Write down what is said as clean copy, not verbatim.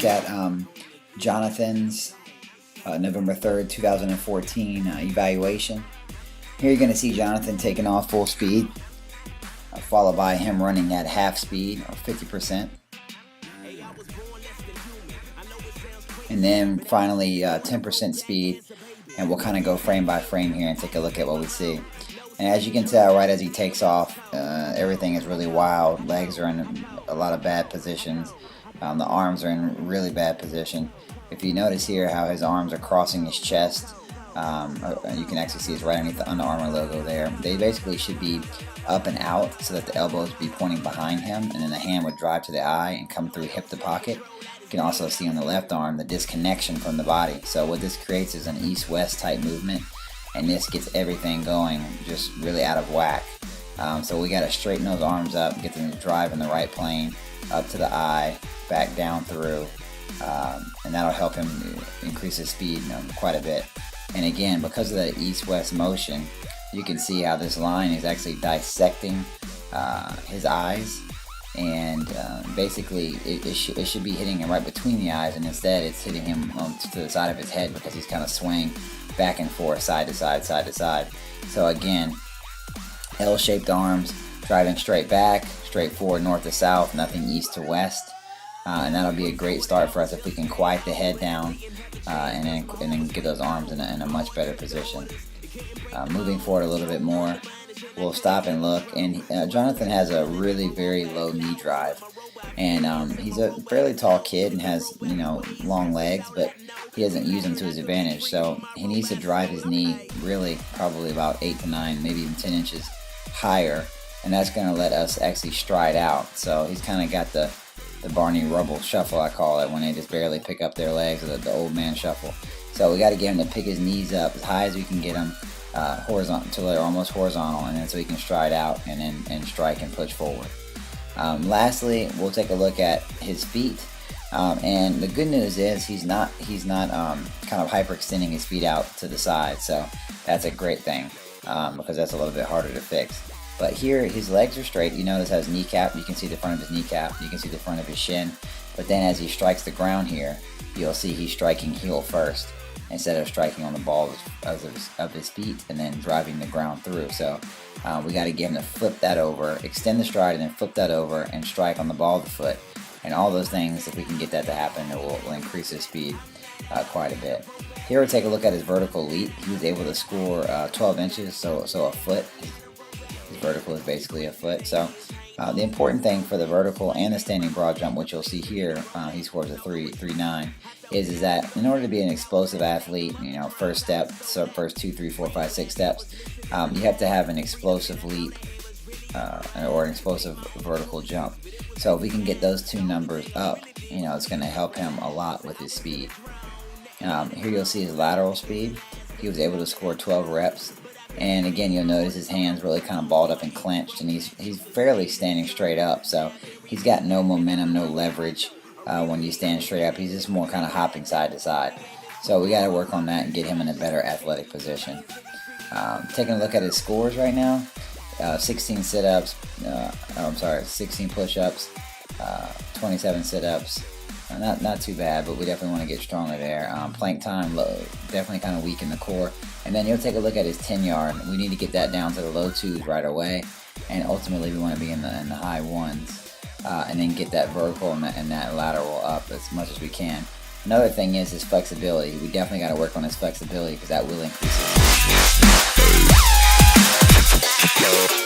look at Jonathan's November 3rd, 2014 evaluation. Here you're going to see Jonathan taking off full speed, followed by him running at half speed or 50%. And then finally 10% speed, and we'll kind of go frame by frame here and take a look at what we see. And as you can tell, right as he takes off, everything is really wild. Legs are in a lot of bad positions. The arms are in really bad position. If you notice here how his arms are crossing his chest, you can actually see it's right underneath the Under Armour logo there. They basically should be up and out so that the elbows would be pointing behind him, and then the hand would drive to the eye and come through hip to pocket. You can also see on the left arm the disconnection from the body. So what this creates is an east-west type movement, and this gets everything going just really out of whack. So we got to straighten those arms up, get them to drive in the right plane, up to the eye, back down through, and that'll help him increase his speed quite a bit. And again, because of that east-west motion, you can see how this line is actually dissecting his eyes, and basically it should be hitting him right between the eyes, and instead it's hitting him to the side of his head because he's kind of swaying back and forth, side to side, side to side. So again, L-shaped arms, driving straight back, straight forward, north to south, nothing east to west. And that'll be a great start for us if we can quiet the head down and then get those arms in a much better position. Moving forward a little bit more, we'll stop and look, and Jonathan has a really very low knee drive, and he's a fairly tall kid and has long legs, but he doesn't use them to his advantage. So he needs to drive his knee really probably about 8 to 9, maybe even 10 inches higher, and that's going to let us actually stride out. So he's kind of got the Barney Rubble shuffle, I call it, when they just barely pick up their legs, or the old man shuffle. So we got to get him to pick his knees up as high as we can get him, horizontal until they're almost horizontal, and then so he can stride out and strike and push forward. Lastly, we'll take a look at his feet, and the good news is he's not kind of hyperextending his feet out to the side, so that's a great thing, because that's a little bit harder to fix. But here his legs are straight. You notice how his kneecap, you can see the front of his kneecap, you can see the front of his shin, but then as he strikes the ground here, you'll see he's striking heel first instead of striking on the ball of his feet and then driving the ground through. So we got to get him to flip that over, extend the stride, and then flip that over and strike on the ball of the foot. And all those things, if we can get that to happen, it will increase his speed quite a bit. Here we'll take a look at his vertical leap. He was able to score 12 inches, so a foot. His vertical is basically a foot. So the important thing for the vertical and the standing broad jump, which you'll see here, he scores a 3.39, is that in order to be an explosive athlete, first step, so first 2, 3, 4, 5, 6 steps, you have to have an explosive leap or an explosive vertical jump. So if we can get those two numbers up, it's going to help him a lot with his speed. Here you'll see his lateral speed. He was able to score 12 reps. And again, you'll notice his hands really kind of balled up and clenched, and he's fairly standing straight up. So he's got no momentum, no leverage when you stand straight up. He's just more kind of hopping side to side. So we got to work on that and get him in a better athletic position. Taking a look at his scores right now, 16 sit-ups, 16 push-ups, 27 sit-ups. Not too bad, but we definitely want to get stronger there. Plank time, definitely kind of weak in the core. And then you'll take a look at his 10-yard. We need to get that down to the low 2s right away, and ultimately we want to be in the high 1s, and then get that vertical and that lateral up as much as we can. Another thing is his flexibility. We definitely got to work on his flexibility because that will increase his